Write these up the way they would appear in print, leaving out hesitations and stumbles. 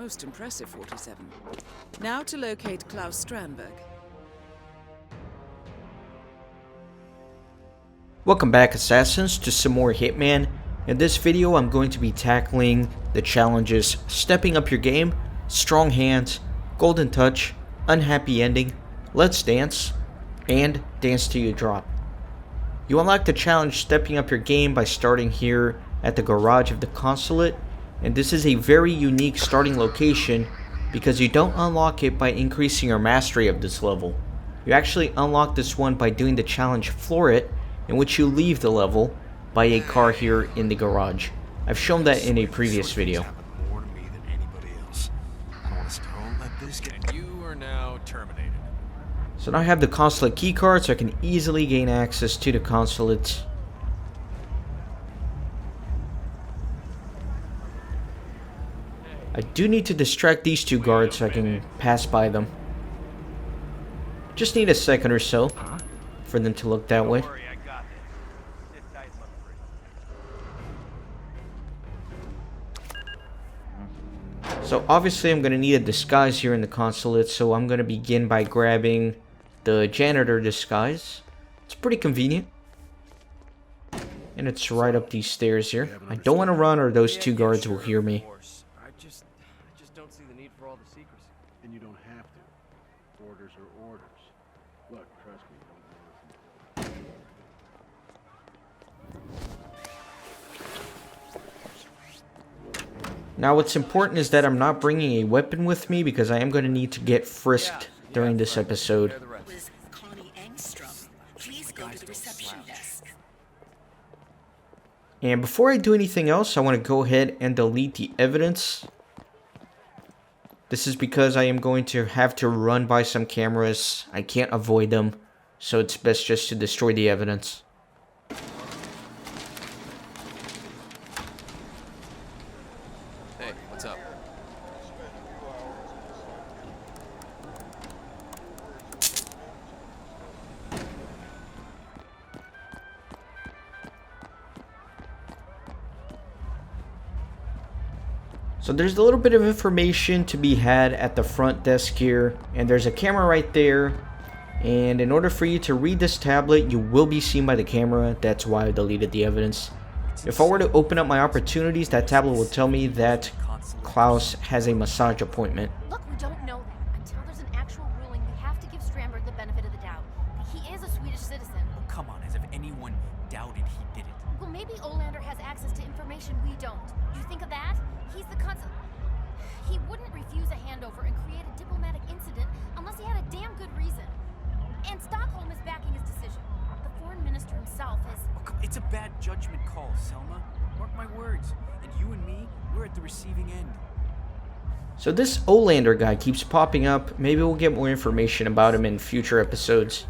Most impressive, 47. Now to locate Klaus Strandberg. Welcome back, Assassins, to some more Hitman. In this video, I'm going to be tackling the challenges Stepping Up Your Game, Strong Hands, Golden Touch, Unhappy Ending, Let's Dance, and Dance Till You Drop. You unlock the challenge Stepping Up Your Game by starting here at the garage of the consulate, and this is a very unique starting location because you don't unlock it by increasing your mastery of this level. You actually unlock this one by doing the challenge Floor It, in which you leave the level by a car here in the garage. I've shown that in a previous video. You are now terminated. So now I have the consulate keycard, so I can easily gain access to the consulate. I do need to distract these two guards so I can pass by them. Just need a second or so for them to look that way. So obviously I'm going to need a disguise here in the consulate, so I'm going to begin by grabbing the janitor disguise. It's pretty convenient. And it's right up these stairs here. I don't want to run or those two guards will hear me. I just don't see the need for all the secrecy. And you don't have to. Orders are orders. Look, trust me, don't listen. Now what's important is that I'm not bringing a weapon with me because I am going to need to get frisked during this episode. And before I do anything else, I want to go ahead and delete the evidence. This is because I am going to have to run by some cameras. I can't avoid them, so it's best just to destroy the evidence. Hey, what's up? So there's a little bit of information to be had at the front desk here, and there's a camera right there, and in order for you to read this tablet, you will be seen by the camera. That's why I deleted the evidence. If I were to open up my opportunities, that tablet will tell me that Klaus has a massage appointment. Look, we don't know that. Until there's an actual ruling, we have to give Strandberg the benefit of the doubt. He is a Swedish citizen. Oh, come on, as if anyone doubted he did it. Well, maybe Olander has access to information we don't. You think of that? He's the consul. He wouldn't refuse a handover and create a diplomatic incident unless he had a damn good reason. And Stockholm is backing his decision. The foreign minister himself is... Oh, come, it's a bad judgment call, Selma. Mark my words. And you and me, we're at the receiving end. So this Olander guy keeps popping up. Maybe we'll get more information about him in future episodes.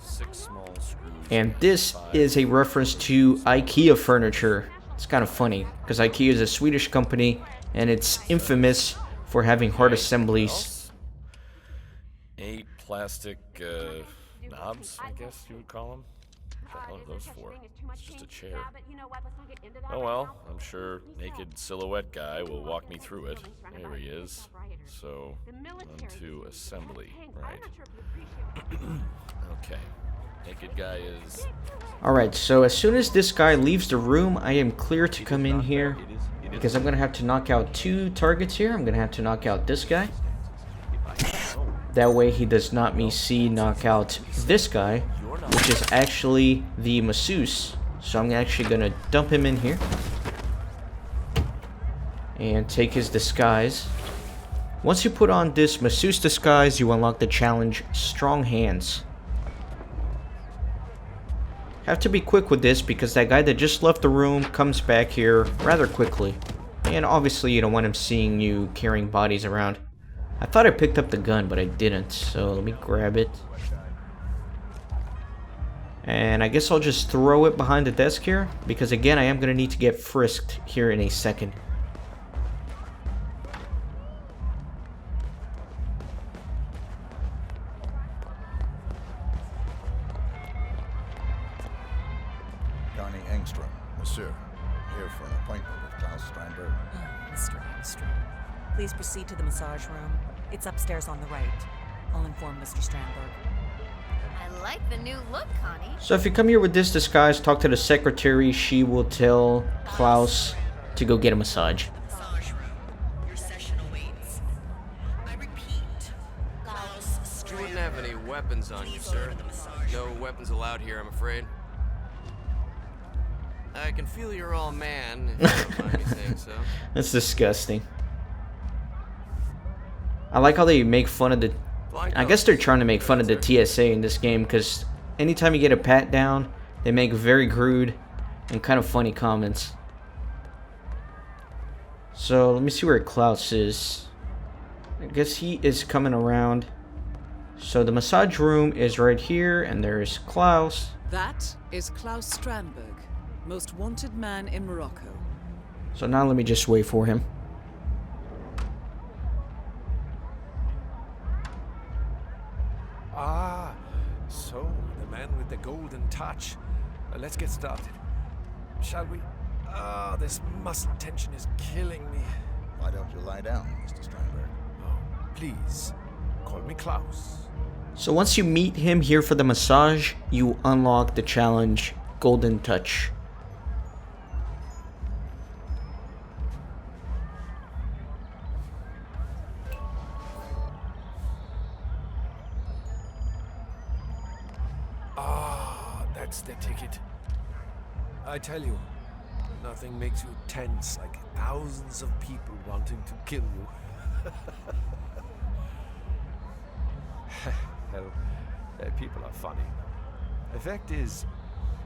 6 small screws. And this is a reference to IKEA furniture. It's kind of funny, because IKEA is a Swedish company, and it's infamous for having hard assemblies. 8 plastic knobs, I guess you would call them. What the hell are those for? It's just a chair. Oh well, I'm sure naked silhouette guy will walk me through it. There he is. So, on to assembly, right. Okay. Naked guy is... Alright, so as soon as this guy leaves the room, I am clear to come in here. Because I'm going to have to knock out 2 targets here. I'm going to have to knock out this guy. That way he does not see knock out this guy, which is actually the masseuse. So I'm actually going to dump him in here. And take his disguise. Once you put on this masseuse disguise, you unlock the challenge Strong Hands. Have to be quick with this because that guy that just left the room comes back here rather quickly. And obviously you don't want him seeing you carrying bodies around. I thought I picked up the gun, but I didn't. So let me grab it. And I guess I'll just throw it behind the desk here. Because again, I am going to need to get frisked here in a second. Monsieur, here for an appointment with Klaus Strandberg. Mr. Engstrom. Please proceed to the massage room. It's upstairs on the right. I'll inform Mr. Strandberg. I like the new look, Connie. So if you come here with this disguise, talk to the secretary. She will tell Klaus to go get a massage. Massage room. Your session awaits. I repeat, Klaus You wouldn't have any weapons on you, sir. No weapons allowed here, I'm afraid. I can feel you're all man, if you don't mind me saying so. That's disgusting. I like how they make fun of the... I guess they're trying to make fun of the TSA in this game, because anytime you get a pat down, they make very crude and kind of funny comments. So, let me see where Klaus is. I guess he is coming around. So, the massage room is right here, and there's Klaus. That is Klaus Strandberg, most wanted man in Morocco. So now let me just wait for him. Ah, so the man with the golden touch. Let's get started. Shall we? Ah, this muscle tension is killing me. Why don't you lie down, Mr. Strandberg? Oh, please, call me Klaus. So once you meet him here for the massage, you unlock the challenge Golden Touch. Ah, that's the ticket. I tell you, nothing makes you tense like thousands of people wanting to kill you. Hell, people are funny. The fact is,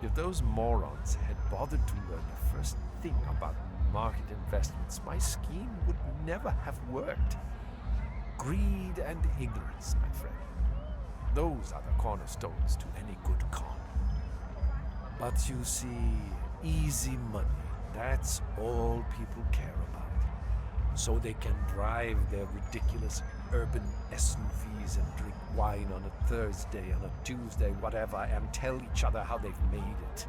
if those morons had bothered to learn the first thing about market investments, my scheme would never have worked. Greed and ignorance, my friend. Those are the cornerstones to any good con. But you see, easy money, that's all people care about. So they can drive their ridiculous urban SUVs and drink wine on a Thursday, on a Tuesday, whatever, and tell each other how they've made it.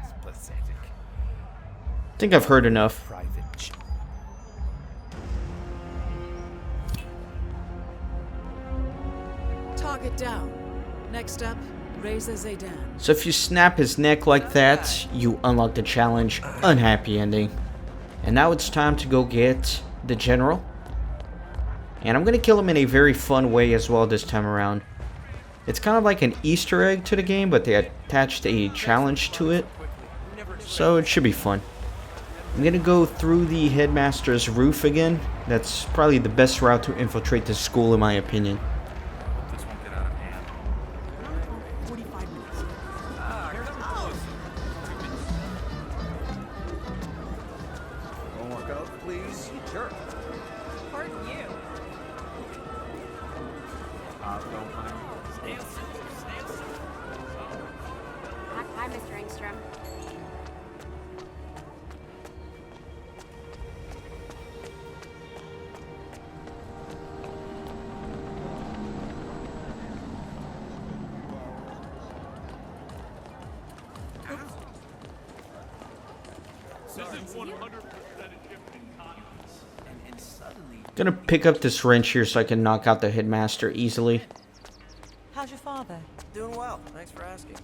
It's pathetic. I think I've heard enough. Private jet. Target down. Next up, Reza Zaydan. So if you snap his neck like that, you unlock the challenge Unhappy Ending. And now it's time to go get the general. And I'm going to kill him in a very fun way as well this time around. It's kind of like an Easter egg to the game, but they attached a challenge to it. So it should be fun. I'm going to go through the headmaster's roof again. That's probably the best route to infiltrate the school in my opinion. This won't get out of hand. 45 minutes. One more coke, please. Sure. Pardon you. Don't mind. Hi, Mr. Engstrom. And suddenly, Gonna pick up this wrench here so I can knock out the headmaster easily. How's your father? Doing well, thanks for asking.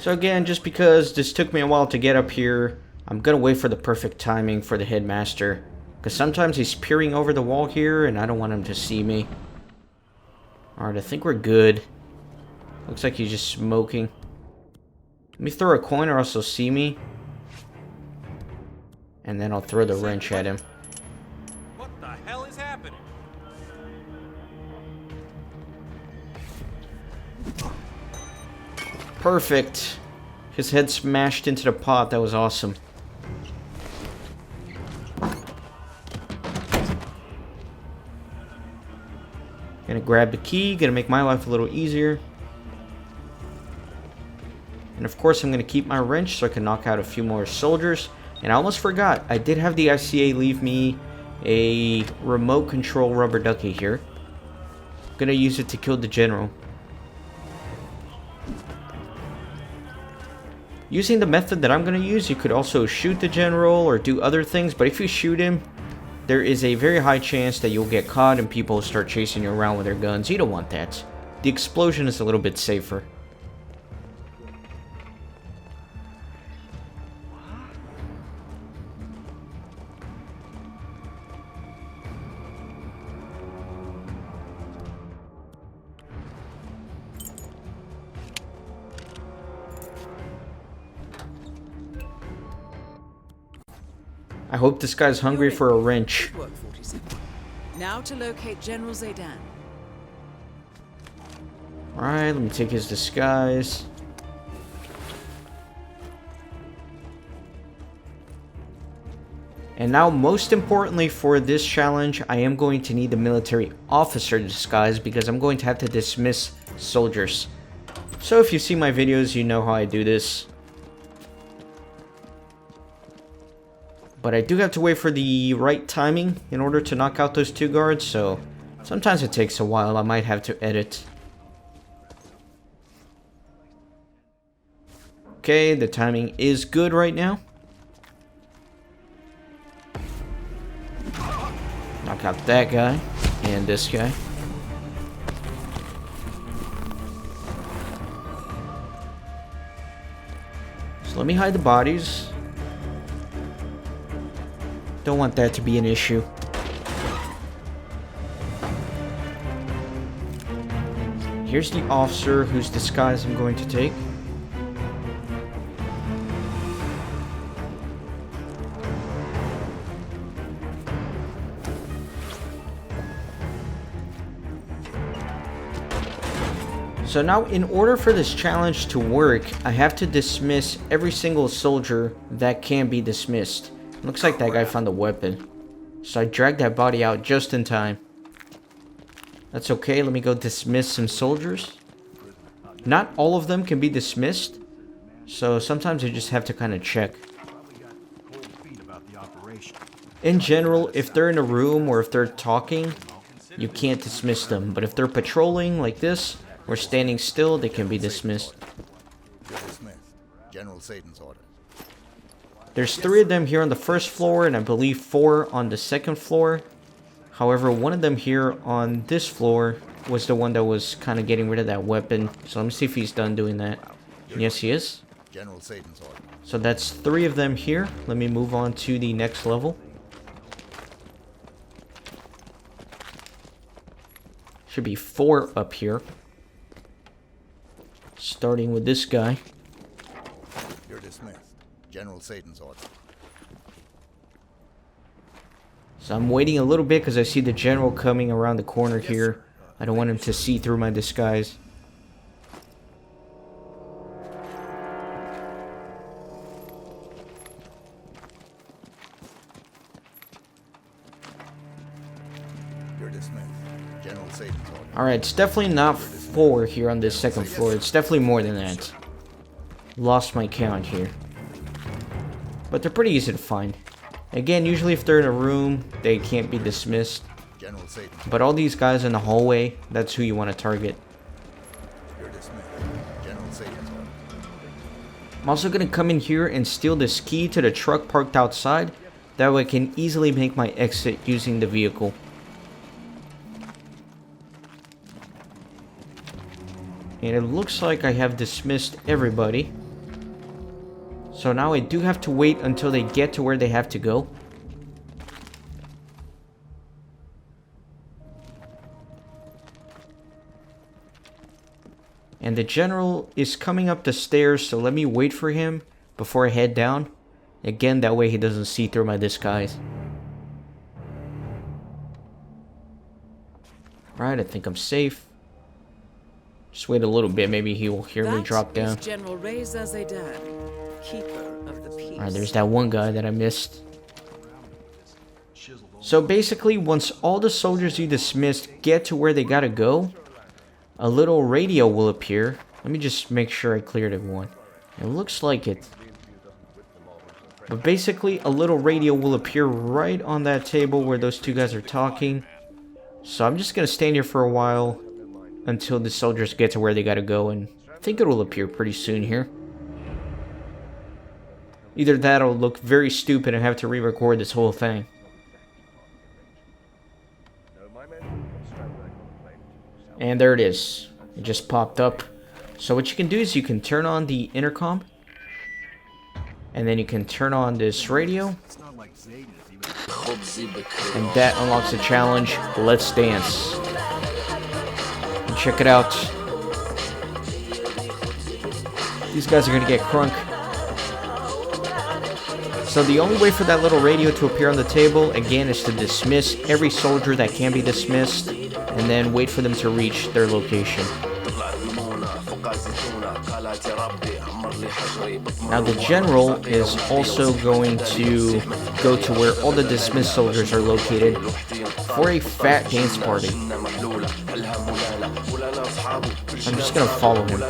So again, just because this took me a while to get up here, I'm gonna wait for the perfect timing for the headmaster. Because sometimes he's peering over the wall here and I don't want him to see me. Alright, I think we're good. Looks like he's just smoking. Let me throw a coin or else he'll see me. And then I'll throw the wrench at him. What the hell is happening? Perfect. His head smashed into the pot. That was awesome. Gonna grab the key. Gonna make my life a little easier. And of course I'm gonna keep my wrench so I can knock out a few more soldiers. And I almost forgot. I did have the ICA leave me a remote control rubber ducky here. I'm gonna use it to kill the general. Using the method that I'm going to use, you could also shoot the general or do other things, but if you shoot him, there is a very high chance that you'll get caught and people will start chasing you around with their guns. You don't want that. The explosion is a little bit safer. I hope this guy's hungry for a wrench. Good work, 47. Now to locate General Zaydan. Alright, let me take his disguise. And now, most importantly for this challenge, I am going to need the military officer disguise because I'm going to have to dismiss soldiers. So if you see my videos, you know how I do this. But I do have to wait for the right timing in order to knock out those two guards, so sometimes it takes a while. I might have to edit. Okay, the timing is good right now. Knock out that guy and this guy. So let me hide the bodies. Don't want that to be an issue. Here's the officer whose disguise I'm going to take. So now, in order for this challenge to work, I have to dismiss every single soldier that can be dismissed. Looks like that guy found a weapon. So I dragged that body out just in time. That's okay, let me go dismiss some soldiers. Not all of them can be dismissed. So sometimes you just have to kind of check. In general, if they're in a room or if they're talking, you can't dismiss them. But if they're patrolling like this, or standing still, they can be dismissed. You're dismissed. General Satan's order. There's 3 of them here on the first floor, and I believe 4 on the second floor. However, one of them here on this floor was the one that was kind of getting rid of that weapon. So let me see if he's done doing that. Yes, he is. General Satan's order. So that's 3 of them here. Let me move on to the next level. Should be 4 up here. Starting with this guy. You're dismissed. General Satan's order. So I'm waiting a little bit because I see the general coming around the corner here. I don't want him to see through my disguise. You're dismissed. General Satan's order. Alright, it's definitely not 4 here on this second floor. It's definitely more than that. Lost my count here. But they're pretty easy to find. Again, usually if they're in a room, they can't be dismissed. General Satan's But all these guys in the hallway, that's who you want to target. You're dismissed. General Satan's order. I'm also going to come in here and steal this key to the truck parked outside. That way I can easily make my exit using the vehicle. And it looks like I have dismissed everybody. So now I do have to wait until they get to where they have to go. And the general is coming up the stairs, so let me wait for him before I head down. Again, that way he doesn't see through my disguise. Right, I think I'm safe. Just wait a little bit, maybe he will hear me drop down. That is General Reza Zaydan, keeper of the peace. Alright, there's that one guy that I missed. So basically, once all the soldiers you dismissed get to where they gotta go, a little radio will appear. Let me just make sure I cleared everyone. It looks like it. But basically, a little radio will appear right on that table where those 2 guys are talking. So I'm just gonna stand here for a while until the soldiers get to where they gotta go, and I think it will appear pretty soon here. Either that or it'll look very stupid and have to re-record this whole thing. And there it is. It just popped up. So what you can do is you can turn on the intercom. And then you can turn on this radio. And that unlocks the challenge, Let's Dance. And check it out. These guys are gonna get crunk. So the only way for that little radio to appear on the table, again, is to dismiss every soldier that can be dismissed, and then wait for them to reach their location. Now the general is also going to go to where all the dismissed soldiers are located for a fat dance party. I'm just gonna follow him.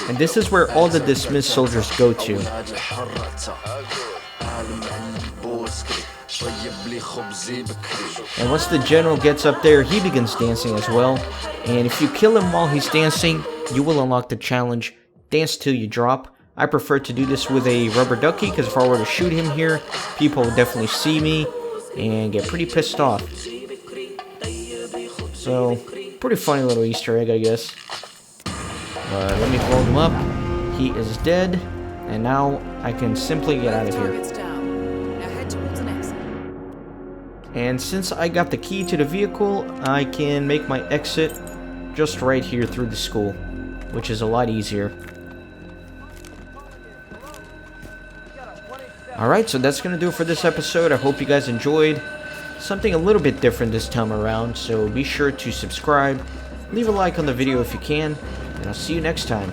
And this is where all the dismissed soldiers go to. And once the general gets up there, he begins dancing as well. And if you kill him while he's dancing, you will unlock the challenge, Dance Till You Drop. I prefer to do this with a rubber ducky, because if I were to shoot him here, people would definitely see me and get pretty pissed off. So, pretty funny little Easter egg, I guess. Let me hold him up. He is dead, and now I can simply get out of here. And since I got the key to the vehicle, I can make my exit just right here through the school, which is a lot easier. Alright, so that's going to do it for this episode. I hope you guys enjoyed. Something a little bit different this time around, so be sure to subscribe, leave a like on the video if you can, and I'll see you next time.